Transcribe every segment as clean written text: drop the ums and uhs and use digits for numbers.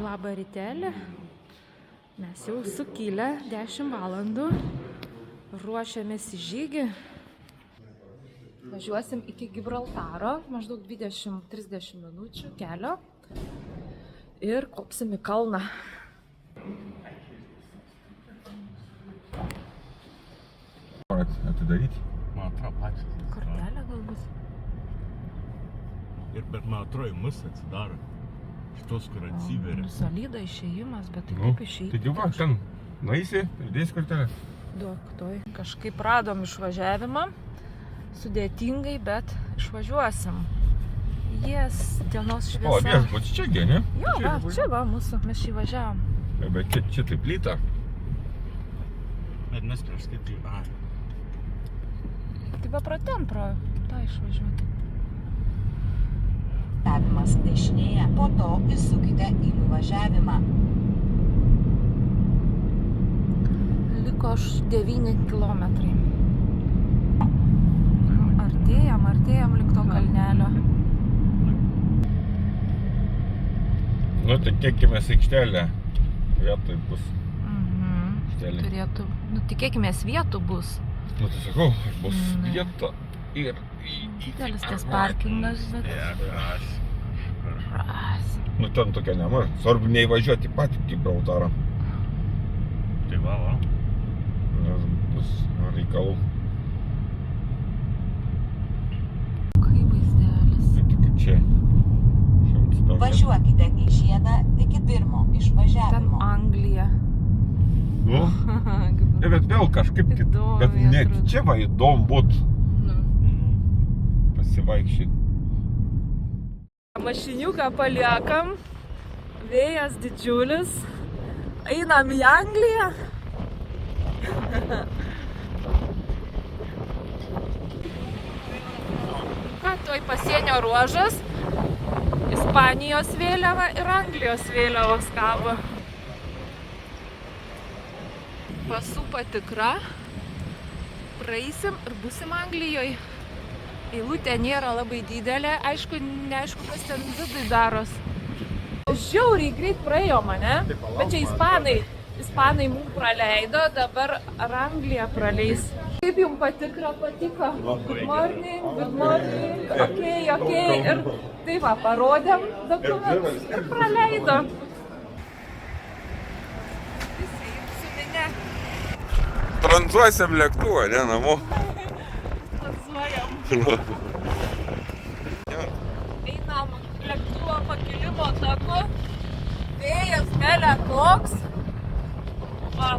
Labą rytelį. Mes jau sukilę 10 valandų. Ruošiamės į žygį. Važiuosim iki Gibraltaro, maždaug 20-30 minučių kelio. Ir kopsim į kalną. Atidaryti? Man atrodo, pačios. Kortelė galbūt. Bet man atrodo, į mus atsidaro. Šitos, kur atsiveria. Solido išėjimas, bet tai kaip išėjti? Tai jau va, ten nueisi, pridėsi kortelę. Duok toj. Kažkaip radom išvažiavimą. Sudėtingai, bet išvažiuosim. Dienos šviesa. O, viešbutis čia geni? Jo, va, čia va mūsų, mes šį važiavom. Bet čia tai plyta. Bet mes prieš tai tai... Tai va pro ten, pro tą išvažiuoti. Važiavimas dešinėje, po to įsukite į nuvažiavimą. Liko 9 kilometrai. Artėjam link to kalnelio. Nu, tai tikėkimės aikštelę. Vietoj bus aikštelė. Turėtų, tikėkimės vietų bus. Nu, tai sakau, bus vieta ir... Didelis tas parkingas, bet... Nu, ten tokia nemaža. Svarbu neįvažiuoti patį Gibraltarą. Tai va. Nes bus reikalų. Kaip vaizdelis. Tai tik čia. Važiuokite į žiedą iki pirmo Ten išvažiavimo. Anglija. Nu, bet vėl kažkaip Įdomiai bet ne, atrodo. čia va įdomu būt pasivaikščiai. Mašiniuką paliekam. Vėjas didžiulis. Einam į Angliją. Ką, tuoj pasienio ruožas. Ispanijos vėliava ir Anglijos vėliavos kabo. Pasų patikra. Praeisim ir busim Anglijoje. Eilutė nėra labai didelė. Aišku, neaišku, kas ten vidui daros. Žiauriai greit praėjo mane, bet čia ispanai. Ispanai mums praleido, dabar ar Anglija praleis. Kaip jums patikra patiko? Good morning, ok. Ir tai va, parodėm dokumentus ir praleido. Visi su minė. Tranzuosim lėktuvą, ne, namo. Tranzuojam. Einam lėktuvo pakilimo taku. Vėjas melia koks. Va.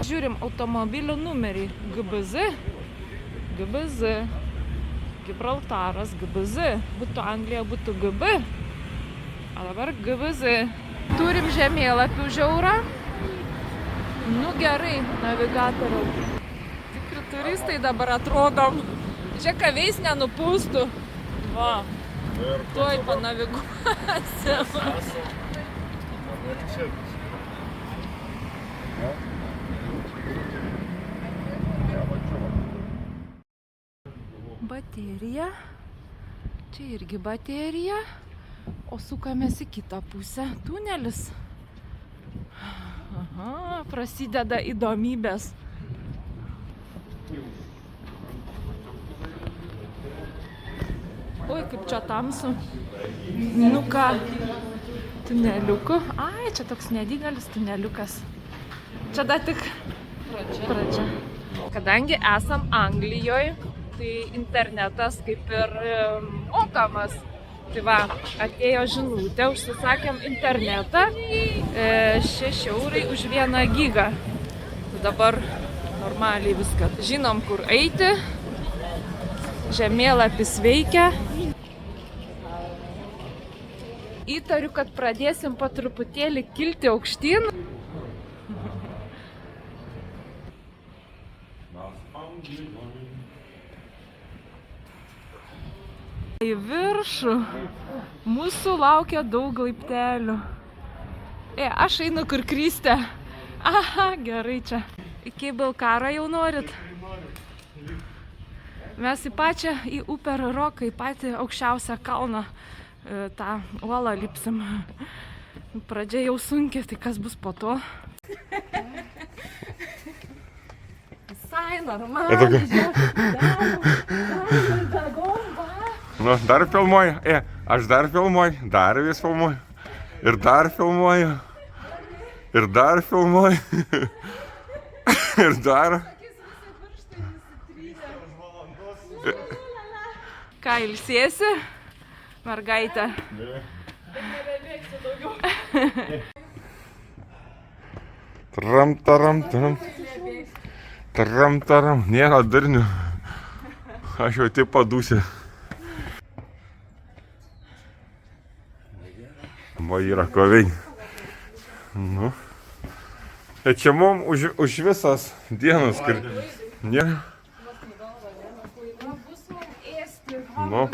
Žiūrim automobilio numerį. GBZ. Gibraltaras GBZ. Būtų Anglija, būtų GB. O dabar GBZ. Turim žemėlapių žiaurą. Nu gerai, navigatoriau. Tikri turistai dabar atrodom. Čia kaveis nenupūstų. Va. Tuoj panaviguosim. Baterija. Čia irgi baterija. O sukamės į kitą pusę. Tunelis. Aha, prasideda įdomybės. Oi, kaip čia tamsu. Nu ką, tuneliuku. Ai, čia toks nedidelis tuneliukas. Čia dar tik pradžia. Kadangi esam Anglijoje, tai internetas kaip ir mokamas. Tai va, atėjo žinutė, užsisakėm internetą 6 eurai už 1 gigą. Dabar normaliai viską. Žinom, kur eiti. Žemėlapis veikia. Įtariu, kad pradėsim po truputėlį kilti aukštyn. Į viršų mūsų laukia daug laiptelių. Aš einu kur Kristė. Aha, gerai čia. Į Cable Carą jau norit? Mes į pačią, į Upper Rock, į patį aukščiausią kalną, tą uolą lipsim. Pradžia jau sunkia, tai kas bus po to? Visai normaliai. Nu, dar filmuoju. Aš dar filmuoju. Dar vis filmuoju. Ir dar filmuoju. Ir dar filmuoju. Ir dar. Ką, ilsėsi, mergaitė? Bet nebebėgsiu daugiau. Taram, taram, taram. Taram, taram. Nėra durnių. Aš jau taip padūsiu. Va yra ko veikti. Nu. Tai čia mums už visas dienas skirti. Nėra. Nu.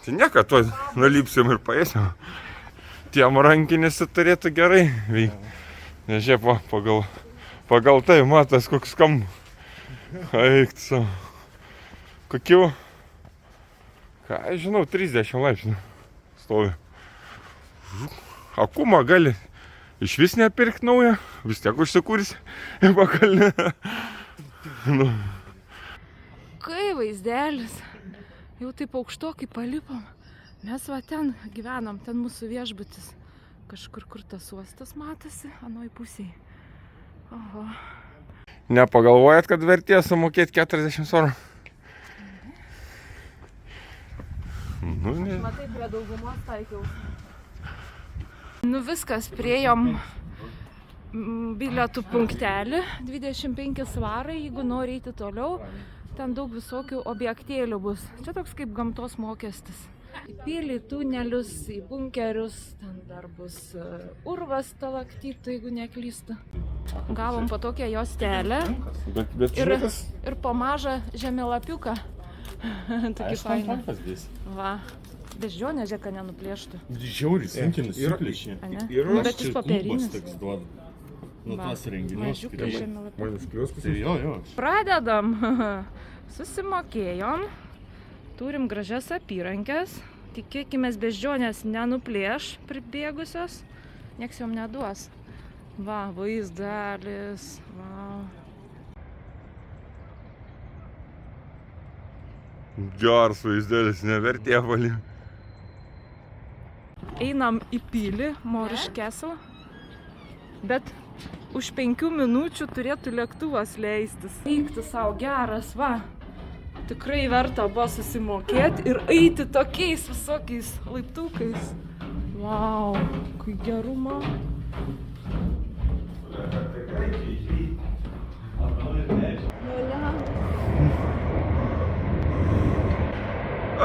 Tai nieko, tuo nulypsim ir paėsim. Tiem rankinėse turėtų gerai veikti. Nežiūrėk, va, pagal tai matas, koks skamba. Eik, savo. Kokių, ką aš žinau, 30 laipsnių stovi. Akumą gali iš vis nepirkti naują, vis tiek užsikūrsi į pakalnę. Nu. Kai vaizdelis, jau taip aukštokai palipom, mes va ten gyvenam, ten mūsų viešbutis. Kažkur, kur tas uostas matosi, anoj pusėj. Oho. Nepagalvojat, kad vertės sumokėti 40 eurų? Nu, ne. Matai, prie daugumos taikiau. Nu viskas, priejom bilietų punktelį, 25 svarai, jeigu nori eiti toliau, ten daug visokių objektėlių bus. Čia toks kaip gamtos mokestis. Į pilį, tunelius, į bunkerius, ten dar bus urvas stalaktitų, jeigu neklystu. Gavom po tokią juostelę ir po mažą žemėlapiuką. Tokį fainą. Va, beždžionė žieka nenuplėštų. Žiauriai, sunkiai nusiplėšė. Bet jis popierinis. Nu, tas renginius. Mažiukai žemėlapiuką. Manus kliuoskus. Jo. Pradedam. Susimokėjom. Turim gražias apyrankės. Tikėkimės, beždžionės nenuplėš pribėgusios. Nieks jom neduos. Va, vaizdelis. Va. Geras vaizdelis, nevertė valį. Einam į pilį, Moorish Castle. Bet už 5 minučių turėtų lėktuvas leistis. Eikti savo geras, va. Tikrai verta buvo susimokėti ir eiti tokiais visokiais laiptukais. Vau, kai geruma.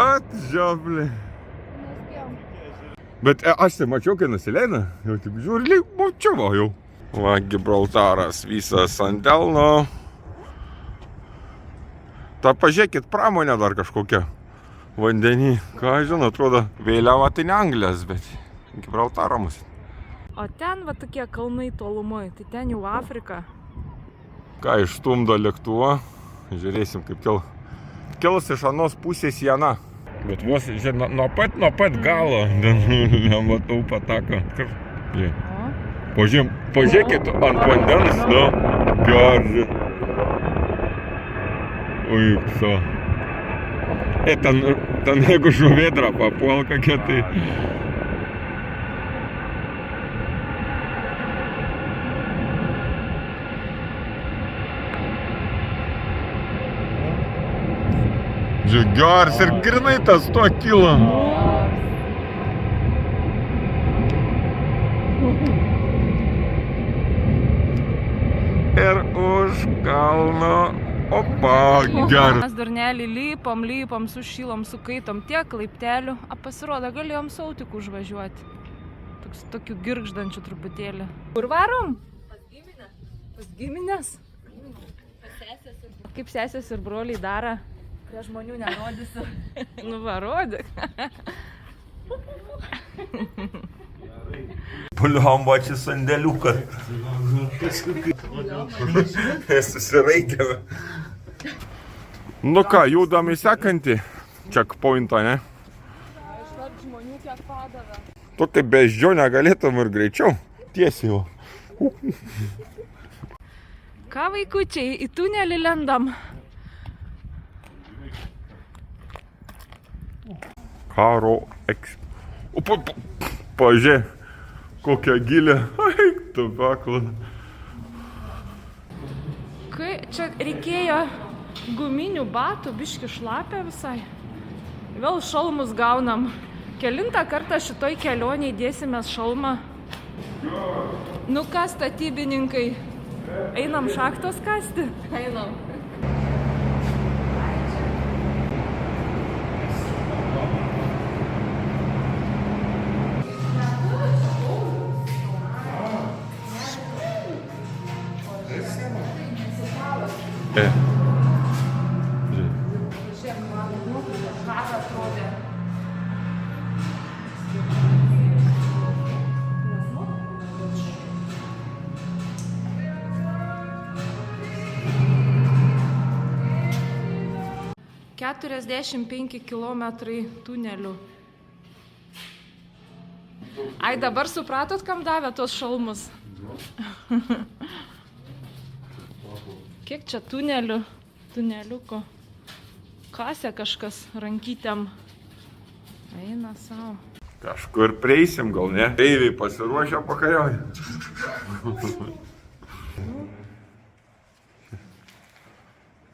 Atžioblė. Bet aš tai mačiau, kai nusileina, jau tik žiūri, mačiau va jau. Va, Gibraltaras visas ant delno. Ta pažiūrėkit, pramonė dar kažkokia vandenį. Ką žinau, atrodo, vėliava tai ne Anglės, bet Gibraltaro mus. O ten va tokie kalnai tolumoj, tai ten jau Afrika. Ką išstumdo lėktuvą, žiūrėsim kaip kils iš anos pusės siena. Bet vos, žinai, nuo pat galo, nematau patako. Pažiūrėkit ant vandens, nu, gerai. Oi, so. Ten jeigu žuvėdra papuol kokia, tai... Žiūrėk, ir grinai tas tuo kilo. Ir už kalno... Opa, gerai. Mes durnelį lypom, sušylom, sukaitom tiek laiptelių, pasirodo, galėjom su autiku užvažiuoti. Tokių girgždančių truputėlį. Kur varom? Pas giminę. Pas giminės? Pas sesės ir... Kaip sesės ir broliai daro? Prie žmonių nerodysiu. Nu, varodyk. Pliomba, čia sandėliukas. Susiraitėme. Nu ką, judam į sekantį checkpointą, ne? Išvart žmonių kiek padavė. Tu tai beždžionę galėtum ir greičiau. Tiesiai jau. Ką vaikučiai, į tunelį lendam. Karo Pažiūrėk, kokią gilę. Ai, tu paklon. Kai čia reikėjo guminių batų, biški šlapia visai. Vėl šalmus gaunam. Kelintą kartą šitoj kelionėj dėsimės šalmą. Nu ką, statybininkai, einam šachtos kasti? Einam. Žiūrėk, man, nu, ką atrodė. ...45 kilometrai tunelių. Ai, dabar supratot, kam davė tos šalmus? Kiek čia tunelių, tuneliuko. Kasė kažkas rankytėm. Eina savo. Kažkur prieisim, gal ne? Eiviai pasiruošę pakariauja.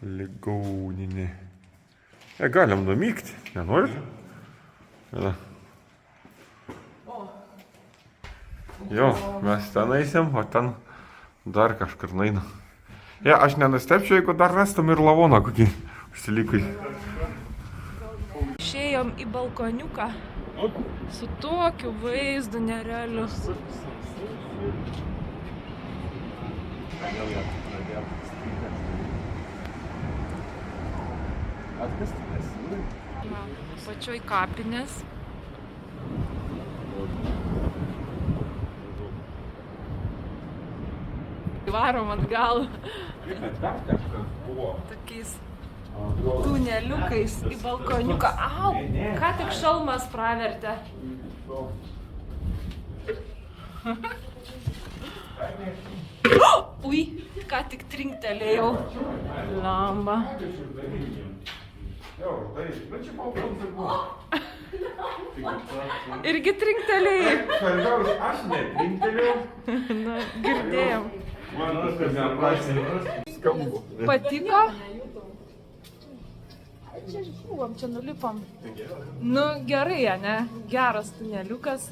Ligauninė. Galim numykti, nenorit? Ja. Jo, mes ten eisim, o ten dar kažkur naina. Ja, aš nenustepčiau, jeigu dar rastum ir lavoną kokį užsilikai. Išėjom į balkoniuką su tokiu vaizdu nerealiu. Pačioj kapinės. Varom atgal. Tokiais tuneliukais į balkoniuką. Au, ką tik šalmas pravertė. Ui, ką tik trinktelėjau. Lamba. Irgi trinktelėjai. Aš netrinktelėjau. Na, girdėjom. Patiko? Čia buvom, čia nulipom. Nu, gerai, ne? Geras tuneliukas.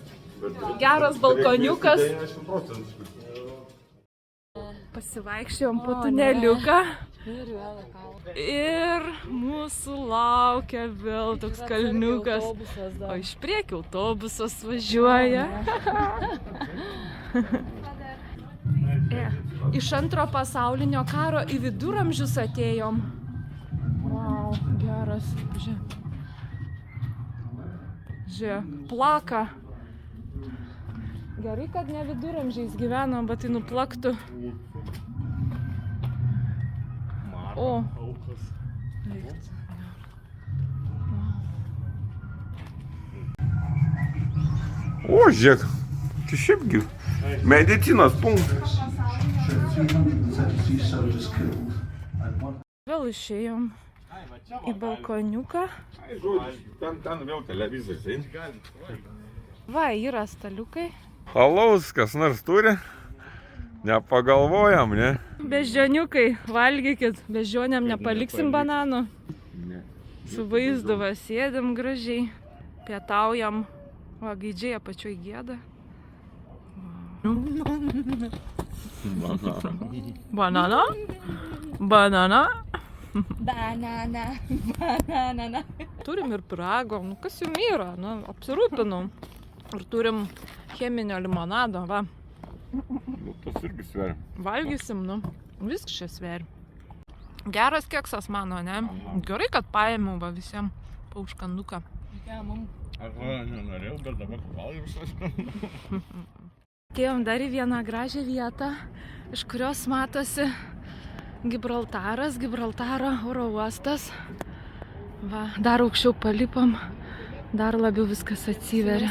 Geras balkoniukas. Pasivaikščiojom po tuneliuką. Ir mūsų laukia vėl toks kalniukas. O iš priekio autobusas važiuoja. Iš antro pasaulinio karo į viduramžius atėjom. Vau, geras. Žiūrėk, plaka. Gerai, kad ne viduramžiais gyvenom, bet tai nuplaktų. O. O, žiūrėk, tai šiaipgi medicinos punktas. Vėl išėjom į balkoniuką. Ten vėl televizorius. Va, yra staliukai. Alaus, kas nors turi? Nepagalvojam, ne? Beždžioniukai, valgykit. Beždžionėm nepaliksim bananų. Su vaizdu va, sėdim gražiai. Pietaujam. Va, gaidžiai apačioj gieda. Banana? Banana? Banana, banana. Turim ir pyrago, nu kas jum yra, nu apsirūpinom. Ir turim cheminio limonado, va. Nu, tas irgi sveria. Valgysim, nu, viskas čia sveria. Geras keksas mano, ne? Gerai, kad paėmiau va visiems po užkanduką. Aš nenorėjau, bet dabar valgiau visas. Atėjom dar į vieną gražią vietą, iš kurios matosi Gibraltaras, Gibraltaro oro uostas. Va, dar aukščiau palipam, dar labiau viskas atsiveria.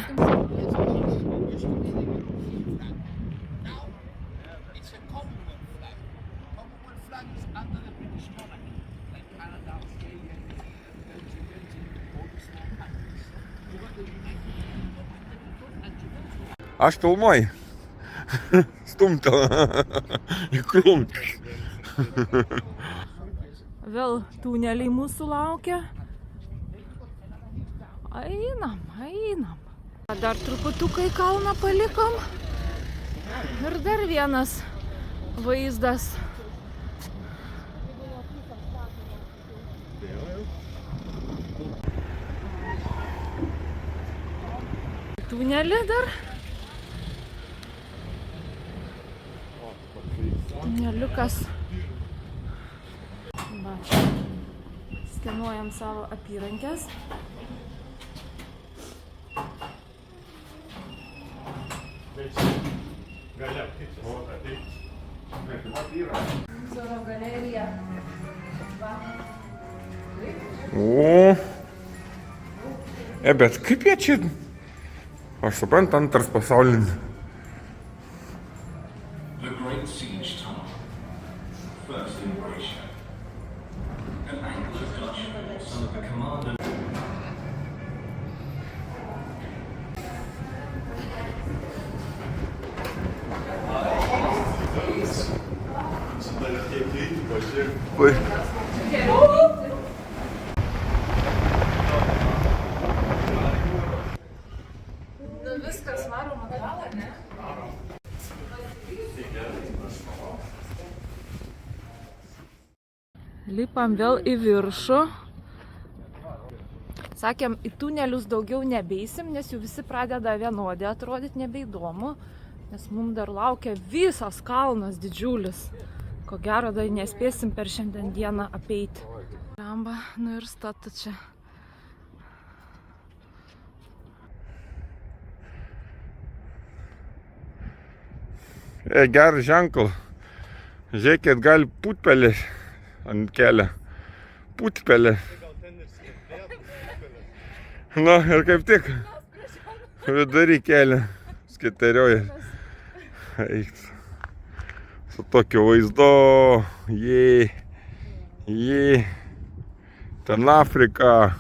Aš filmuoju. Stumtel. Į krūmą. Vėl tuneliai mūsų laukia. Einam. Dar truputuką į kalną palikom. Ir dar vienas vaizdas. Tunelį dar. Tuneliukas. Va. Skenuojam savo apyrankės. Zoro galerija. O. Bet kaip jie čia? Aš suprantu, antras pasaulinis. The Great Siege Tunnel, first in Croatia. An Anglican Dutch, son of the commander. Viskas varom atgal, ne? Lipam vėl į viršų. Sakėm, į tunelius daugiau nebeisim, nes jau visi pradeda vienodį atrodyti, nebeįdomu. Nes mums dar laukia visas kalnas didžiulis. Ko gero, dar nespėsim per šiandien dieną apeiti. Ramba, nu ir statu čia. Geras ženklas. Žiūrėkit, gali putpelės ant kelio. Putpelės. Na, ir kaip tik vidury kelio skiterioja. Eik. Su tokiu vaizdu. Jei. Ten Afrika.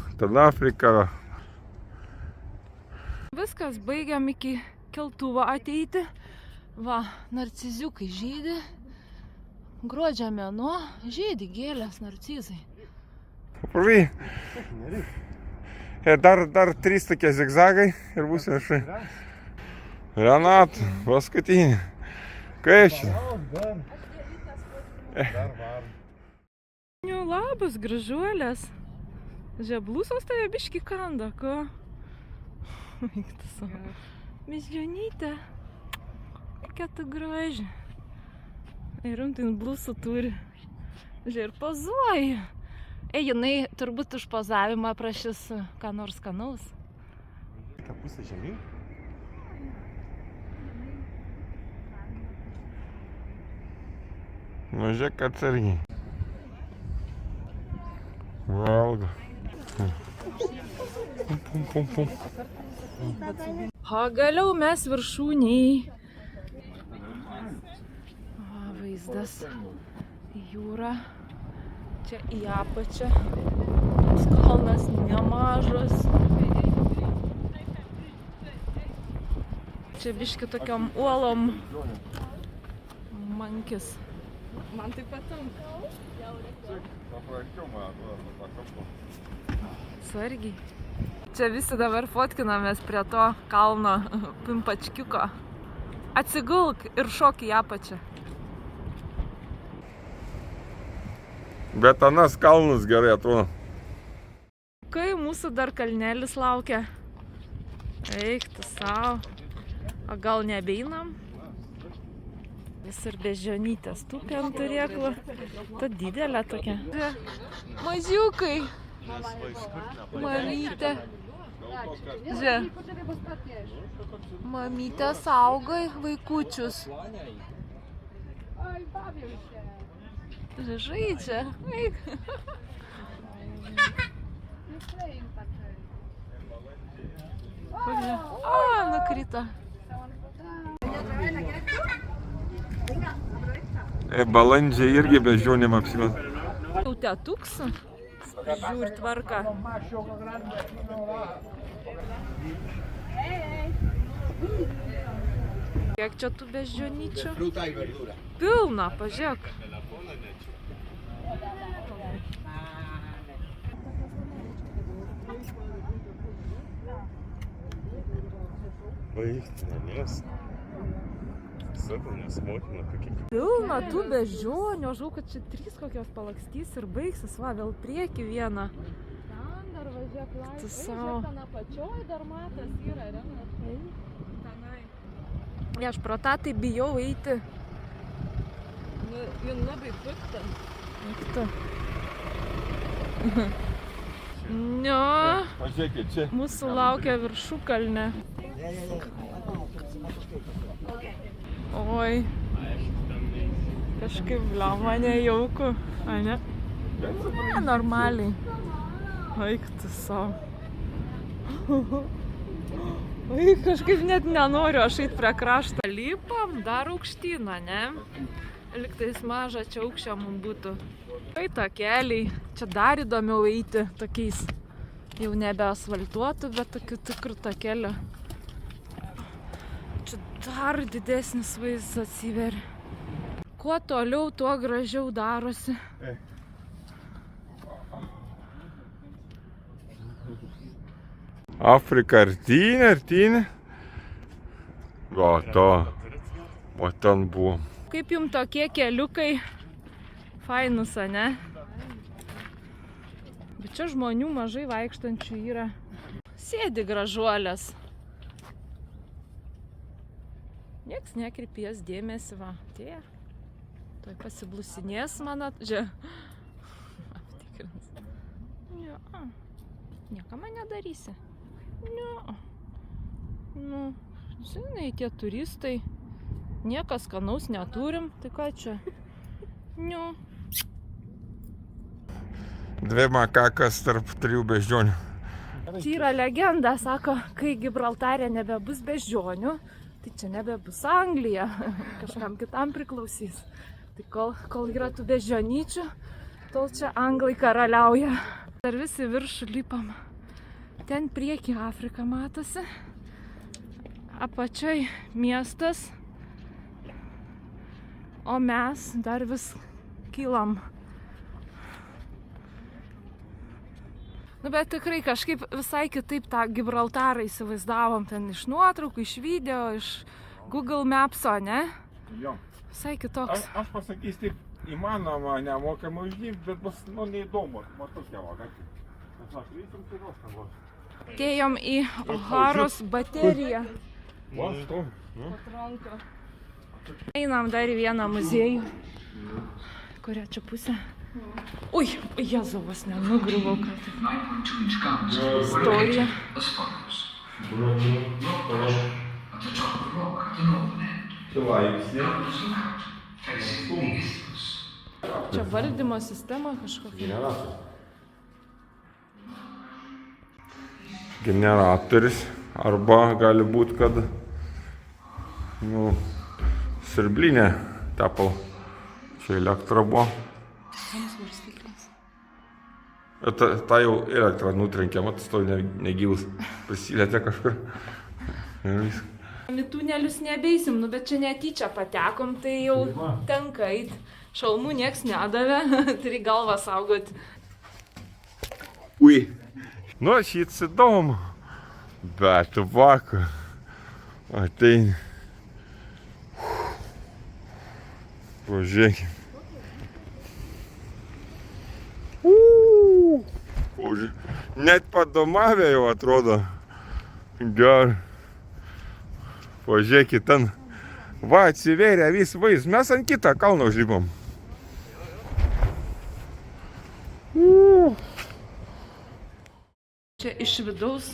Viskas, baigiam iki keltuvo ateiti. Va, narciziukai žydi. Gruodžio mėnuo, žydi gėlės, narcizai. Paprašai. Dar 3 tokie zigzagai ir bus viršai. Renat, paskutinį. Kaip čia? Labas, gražuolės. Žeblusos tave biški kanda, ko? Miždionytė. Kokia tu graži. Ir rimtin blusų turi. Žiūrėk, ir pozuoji. Jinai turbūt už pozavimą prašys ką nors skanaus. Ta pusė žemyn? Nu, žiūrėk atsargiai. Valgo. Pum. Pagaliau mes viršūniai. Vaizdas į jūrą, čia į apačią, kalnas nemažas. Čia biški tokiom uolom mankis. Man tai patinka. Svargiai. Čia visi dabar fotkinamės prie to kalno pimpačkiuko. Atsigulk ir šok į apačią. Bet anas kalnas gerai atrodo. Kai mūsų dar kalnelis laukia. Eik tu savo. O gal nebeinam? Vis ir beždžionytės tupi ant turėklų. Ta didelė tokia. Mažiukai. Marytė. Žiūrėk. Mamytė saugai vaikučius. Žaidžia. Eik. O, nukrito. Balandžiai irgi beždžionėm apsimeta. Jau tetuks. Žiūri tvarką. Kiek čia tų beždžionyčių? Pilna, pažiūrėk. Vaistinės. Savinės motina kokia. Pilna tų beždžionių. Aš žinau, kad čia 3 kokios palakstys ir baigsis. Va, vėl prieki vieną. Ten dar važiuok laisvai. Tu savo. Ten apačioj dar matas yra, Renas. Tenai. Aš pro tą tai bijau eiti. Vien labai pikta. Pikta. Ne. Pažiūrėkit, čia. Mūsų laukia viršukalnė. Oi. Kažkaip blama nejauku, ane? Ne, normaliai. Eik tu savo. Oi, kažkaip net nenoriu aš eit prie kraštą. Lipam dar aukštyną, ne? Liktais maža čia aukščia mums būtų. Tai takeliai. Čia dar įdomiau eiti tokiais. Jau nebe asfaltuotų, bet tokių tikrų takelių. Čia dar didesnis vaizdas atsiveria. Kuo toliau, tuo gražiau darosi. Afrika artyn. O to. O ten buvo. Kaip jums tokie keliukai? Fainus, ane? Bet čia žmonių mažai vaikštančių yra. Sėdi gražuolės. Nieks nekreipės dėmesį, va. Tie. Tuoj pasiblusinės, manat. Žiūrėk. Aptikrins. Ne. Nieko man nedarysi. Ne. Nu, žinai, tie turistai. Niekas skanaus neturim. Tai ką čia? Ne. 2 makakas tarp 3 beždžionių. Čia yra legenda, sako, kai Gibraltare nebebus beždžionių, tai čia nebebus Anglija. Kažkam kitam priklausys. Tai kol yra tų beždžionyčių, tol čia anglai karaliauja. Dar visi viršų lipam. Ten prieki Afrika matosi. Apačioj miestas. O mes dar vis kylam. Nu, bet tikrai kažkaip visai kitaip tą Gibraltarą įsivaizdavom. Ten iš nuotraukų, iš video, iš Google Mapso, ne? Jo. Visai kitoks. Aš pasakysiu, taip įmanoma nemokamai uždirbti, bet bus neįdomu. Matau, kevaką. Atėjom į Oharos bateriją. Patranka. Einam dar į vieną muziejų. Kurią čia pusę? Ui, Jėzuvas, nenugriuvau, ką tai. Istorija. Čia valdymo sistema kažkokia. Generatorius. Arba gali būti, kad siurblinė tepal. Čia elektra buvo. Ta jau elektra nutrenkė, matas to negyvus. Prisilietė kažkur. Į tunelius nebeisim, nu bet čia netyčia patekom, tai jau tenka eit. Šalmų nieks nedavė, turi galvą saugoti. Ui. Nu, šits įdomu. Bet vakar ateini. Pažiūrėkime. Net padomavę jau atrodo. Gerai. Pažiūrėkit ten. Va, atsivėrė vis vaizdas. Mes ant kitą kalną užlipom. Čia iš vidaus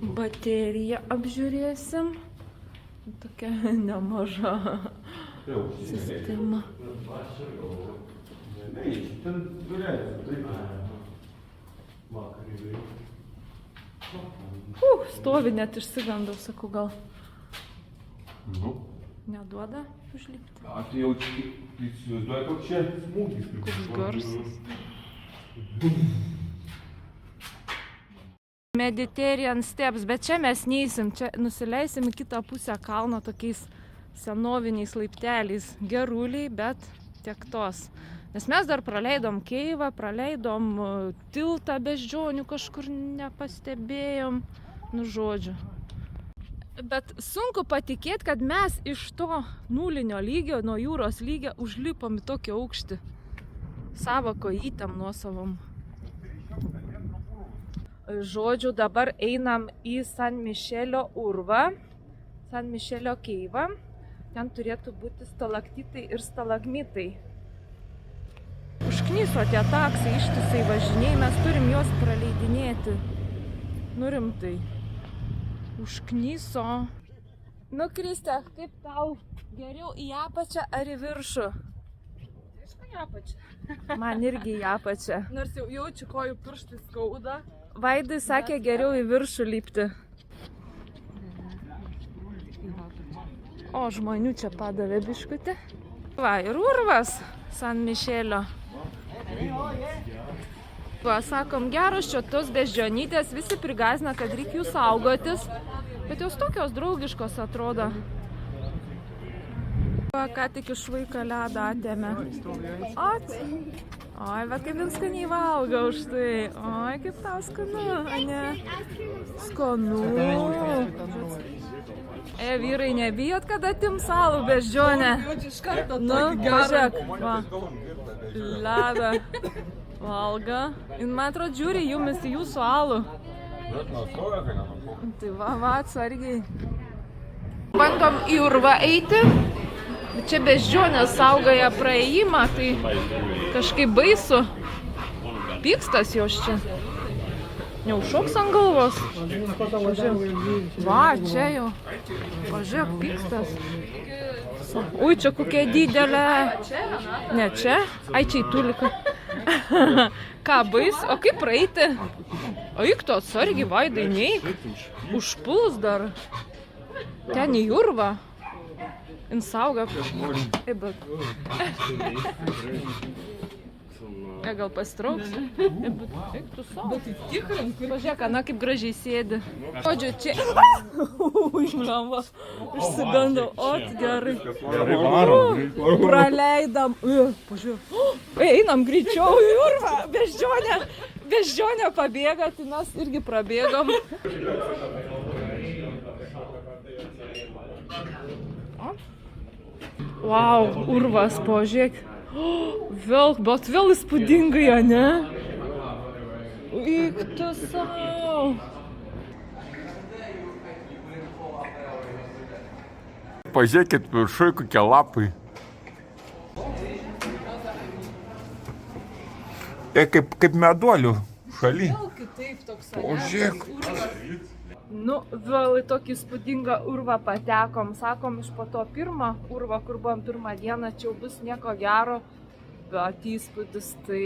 Bateriją apžiūrėsim. Tokia nemaža sistema. Stovi, net išsigandau, sakau, gal Nu. neduoda užlipti. A tai jau įsivaizduoji, koks čia smūgis. Koks garsas. Mediterranean Steps, bet čia mes neįsim, čia nusileisim į kitą pusę kalno tokiais senoviniais laipteliais. Geruliai, bet tiek tos. Nes mes dar praleidom Keivą, praleidom tiltą beždžionių, kažkur nepastebėjom. Nu, žodžiu. Bet sunku patikėti, kad mes iš to nulinio lygio, nuo jūros lygio, užlipom į tokį aukštį. Savo kojytėm nuosavom. Žodžiu, dabar einam į San Mišelio urvą, San Mišelio Keivą. Ten turėtų būti stalaktitai ir stalagmitai. Užkniso tie taksai, ištisai važiniai, mes turim juos praleidinėti. Nu rimtai. Užkniso. Nu, Kriste, kaip tau? Geriau į apačią ar į viršų? Aišku, į apačią. Man irgi į apačią. Nors jau jaučiu kojų pirštai skauda. Vaidai sakė geriau į viršų lipti. O, žmonių čia padavė biškutį. Va, ir urvas San Mišelio. Va, sakom, geros čia tos beždžionytės, visi prigąsdina, kad reikia jų saugotis. Bet jos tokios draugiškos atrodo. Va, ką tik iš vaiką ledą atėmė. Ot. Oi, va, kaip jin skaniai valgo už tai. Oi, kaip tau skanu, ane? Skanu. Vyrai, nebijot, kad atims alų beždžionę? Nu, pažiūrėk, va. Ledą valgo. Ir man atrodo, žiūri jumis į jūsų alų. Tai va, atsargiai. Bandom į urvą eiti. Čia beždžionės saugoja praėjimą, tai kažkaip baisu. Pykstas jos čia. Neužšoks ant galvos. Pažiūrėk. Va, čia jau. Pažiūrėk, pykstas. Ui, čia kokia didelė. Ne čia? Ai, čia į tuliką. Ką baisu? O kaip praeiti? Eik tu atsargiai, Vaidai, neik. Užpuls dar. Ten į urvą. Jin sauga. Gal pasitrauks? Eik tu savo. Pažiūrėk, na kaip gražiai sėdi. Žodžiu, čia... Užmlamba. Išsigandau. Ot, gerai. Praleidam. Pažiūrėk. Einam greičiau į urvą. Beždžionė pabėga, tai mes irgi prabėgom. Vau, urvas, pažiūrėk. Bet vėl įspūdingai, ane? Eik tu savo. Pažiūrėkit, viršui kokie lapai. Kaip meduolių šaly. Vėl kitaip toks. Pažiūrėk. Nu, vėl į tokį įspūdingą urvą patekom. Sakom, iš po to pirmą urvą, kur buvom pirmą dieną, čia jau bus nieko gero, bet įspūdis tai...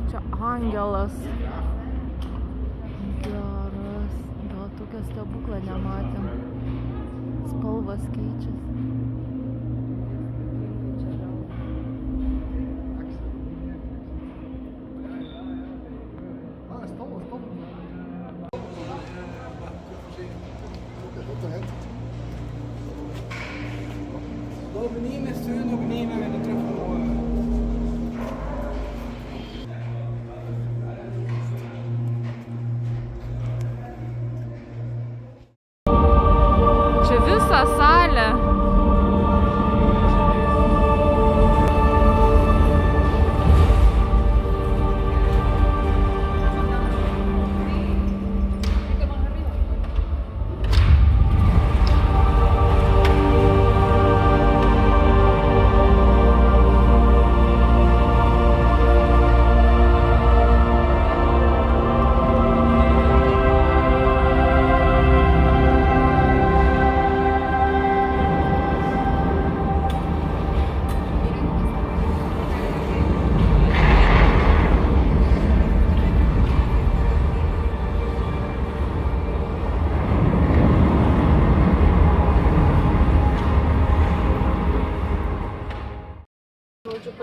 Čia angelas. Geras. Gal tokio stebuklą nematėm. Spalvas keičiasi. Čia visą salę.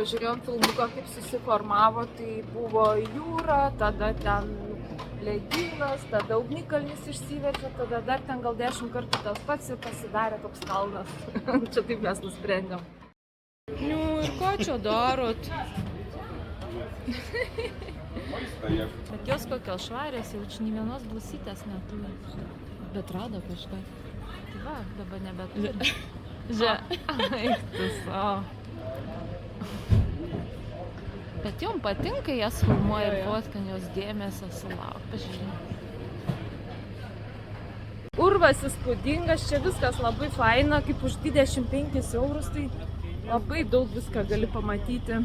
pažiūrėjom filmuką, kaip susiformavo, tai buvo jūra, tada ten ledynas, tada ugnikalnis išsiveržė, tada dar ten gal 10 kartų tas pats ir pasidarė toks kalnas. Čia taip mes nusprendėm. Nu ir ką čia darot? Bet jos kokios švarės, jau čia nei vienos blusytės neturi. Bet rado kažką. Tai va, dabar nebeturi. Eik tu savo. Bet jom patinka, jas filmuoja ir fotkan, jos dėmesio sulauk. Pažiūrėk. Urvas įspūdingas, čia viskas labai faina, kaip už 25 eurus, tai labai daug viską gali pamatyti.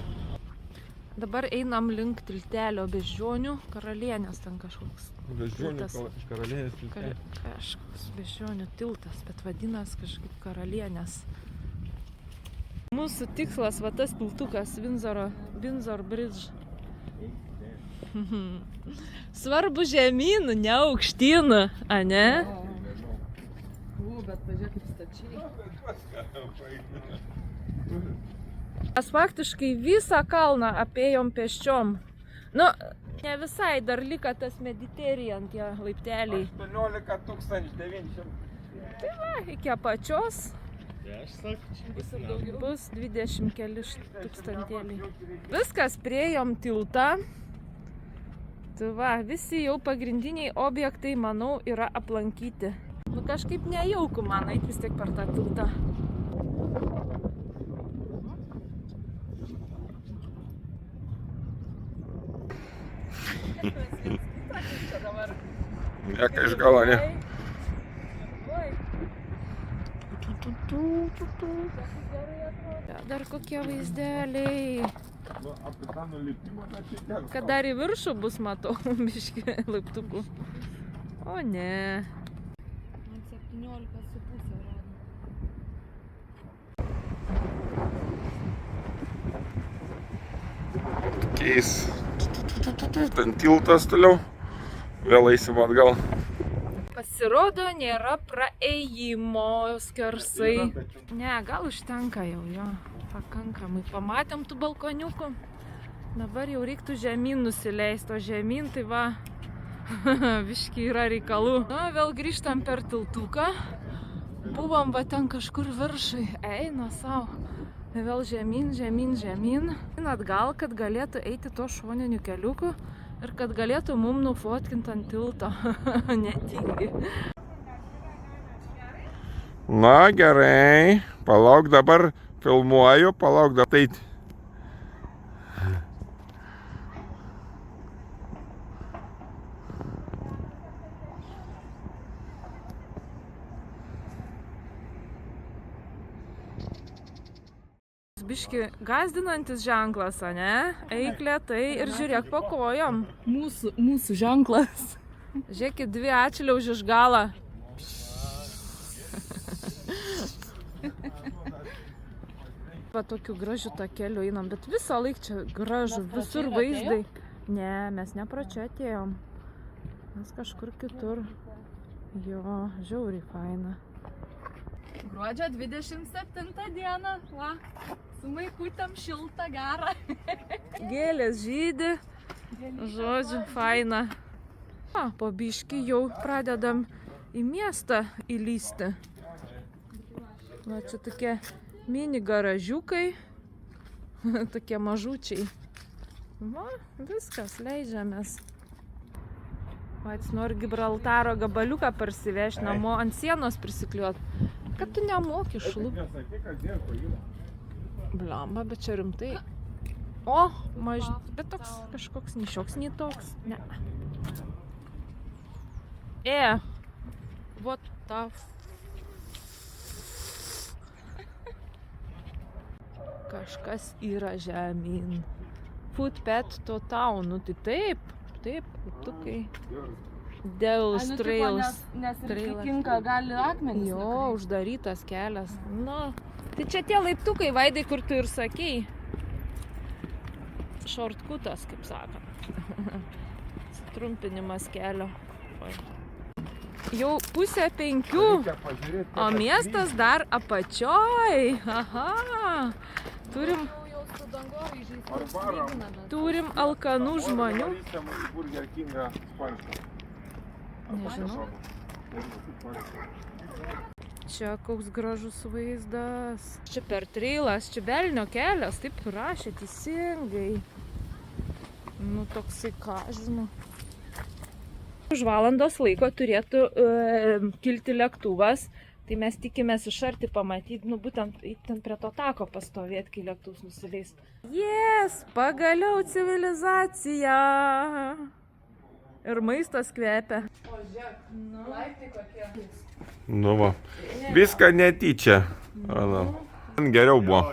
Dabar einam link tiltelio Beždžionių karalienės, ten kažkoks tiltas. Karalienės tiltas. Kažkoks Beždžionių tiltas, bet vadinas kažkaip karalienės. Mūsų tikslas, va tas tiltukas, Windsor Bridge. Svarbu žemyn, ne aukštyn, a ne? Bet pažiūrėk kaip stačiai. Mes faktiškai visą kalną apėjom pėsčiom. Nu, ne visai, dar liko tas Mediterranean tie laipteliai. 18 900. Tai va, iki apačios. Aš sakau, Bus 20 keli tūkstantėliai. Viskas, priėjom tiltą. Tai va, visi jau pagrindiniai objektai, manau, yra aplankyti. Nu kažkaip nejauku man eit vis tiek per tą tiltą. Nieka iš galo, ne? Dar kokie vaizdeliai. Kad dar į viršų bus, matau, biški laiptukų. O ne. Man 17,5 rado. Keis. Ten tiltas toliau. Vėl eisim atgal. Pasirodo, nėra praėjimo skersai. Ne, gal užtenka jau, jo. Pakankamai. Pamatėm tų balkoniukų. Dabar jau reiktų žemyn nusileisti, o žemyn tai va, viški yra reikalų. Na, vėl grįžtam per tiltuką. Buvom va ten kažkur viršai. Eina savo. Vėl žemyn, žemyn, žemyn. Atgal, kad galėtų eiti to šoniniu keliuku. Ir kad galėtų mum nufotkinti ant tilto. Netingi. Na, gerai. Palauk dabar, filmuoju, palauk dabar. Tai Biški gazdinantis ženklas, ane? Eik lėtai ir žiūrėk po kojom. Mūsų ženklas. Žiūrėkit, 2 ačiūliauž iš galą. Va tokiu gražiu takeliu einam, bet visą laik čia gražu, visur vaizdai. Ne, mes ne pro čia atėjom. Mes kažkur kitur. Jo, žiauriai faina. Gruodžio 27 dieną, va, su maikutėm šilta, gera. Gėlės žydi, žodžiu, faina. Po biškį jau pradedam į miestą įlysti. Va, čia tokie mini garažiukai, tokie mažučiai. Va, viskas, leidžiamės. Va, jis nori Gibraltaro gabaliuką parsivešti namo, ant sienos prisikliuot. Kad tu nemoki šlubti. Blamba, bet čia rimtai. O, bet toks kažkoks, nei šioks, nei toks. Ne. What the Kažkas yra žemyn. Footpath to town. Nu tai taip, laiptukai. Devil's Trails. Nes ir kinka gali akmenys. Jo, uždarytas kelias. Nu, tai čia tie laiptukai, Vaidai, kur tu ir sakei. Šortkutas, kaip sakant. Trumpinimas kelio. Jau 4:30, o miestas dar apačioj. Aha. Turim Turim alkanų žmonių. Nežinau. Čia koks gražus vaizdas. Čia per treilas, čia Velnio kelias, taip rašė teisingai. Nu, toksai, ką žinau. Už valandos laiko turėtų kilti lėktuvas, tai mes tikimės iš arti pamatyti, nu, būtent ten prie to tako pastovėti, kai lėktuvas nusileis. Yes, pagaliau civilizacija. Ir maistas kvepia. O, žiūrėk, nu, laiptai kokie. Nu va, viską netyčia. Geriau buvo.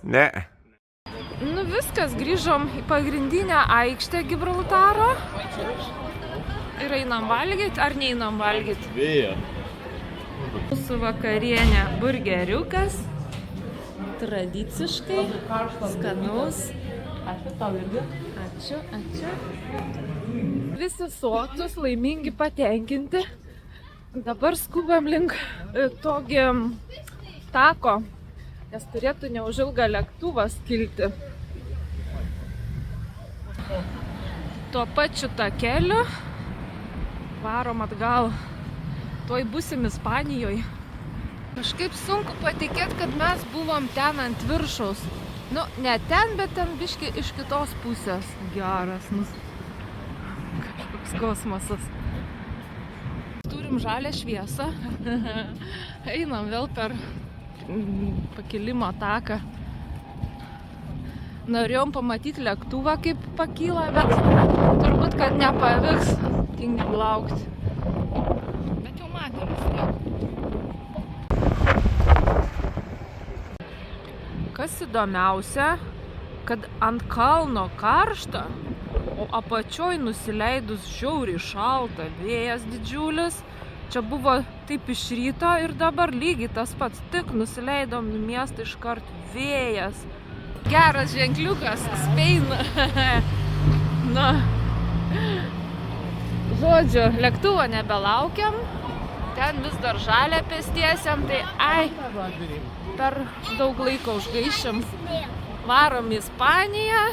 Ne. Nu viskas, grįžom į pagrindinę aikštę Gibraltaro. Ir einam valgyti, ar neinam valgyti? Vėja. Mūsų vakarienė burgeriukas. Tradiciškai. Skanus. Ačiū, ačiū. Visi sotus, laimingi, patenkinti. Dabar skubam link togi tako, nes turėtų neužilgą lėktuvas kilti. Tuo pačiu takeliu varom atgal. Tuoj busim Ispanijoje. Kažkaip sunku patikėti, kad mes buvom ten ant viršaus. Nu, ne ten, bet ten biški iš kitos pusės. Geras, kažkoks kosmosas. Turim žalią šviesą. Einam vėl per pakilimo taką. Norėjom pamatyti lėktuvą, kaip pakyla, bet turbūt, kad nepavyks. Tingim laukti. Bet jau matėm vis tiek. Kas įdomiausia, kad ant kalno karšta, o apačioj nusileidus žiauriai šalta, vėjas didžiulis. Čia buvo taip iš ryto ir dabar lygiai tas pats, tik nusileidom į miestą iškart vėjas. Geras ženkliukas, Spain. Na, žodžiu, lėktuvo nebelaukiam, ten vis dar žalia pėstiesiam, tai per daug laiko užgaišim. Varom į Ispaniją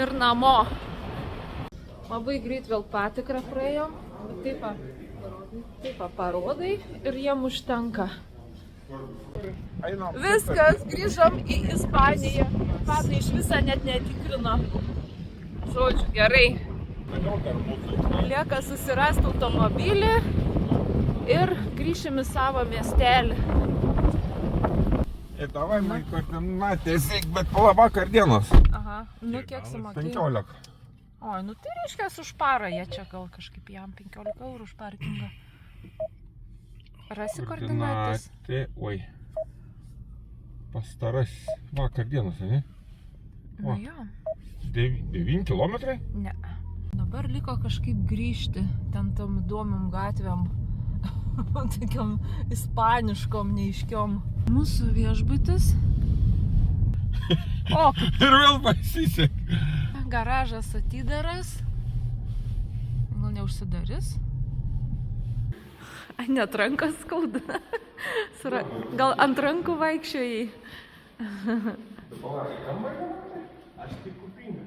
ir namo. Labai greit vėl patikrą praėjom, bet taip parodai ir jiem užtenka. Viskas, grįžom į Ispaniją. Padai iš visą net netikrino. Žodžiu, gerai. Lieka susirasti automobilį ir grįšim į savo miestelį. Davai, man koordinatės, bet pala vakar dienos. Aha, nu kiek sumokėjai? 15. Oi, nu tai reiškia už parą, jie čia gal kažkaip jam 15 eurų už parkingą. Rasi koordinatės? Oi. Pastaras vakar dienos, ne? Nu jo. 9 kilometrai? Ne. Dabar liko kažkaip grįžti ten tom įdomiom gatvėm. Tokiom ispaniškom, neiškiom. Mūsų viešbutis. O, Ir vėl pasisekė. garažas atidaras. Gal neužsidarys? Net rankas skauda. Gal ant rankų vaikščiojai? Aš tik kupinė.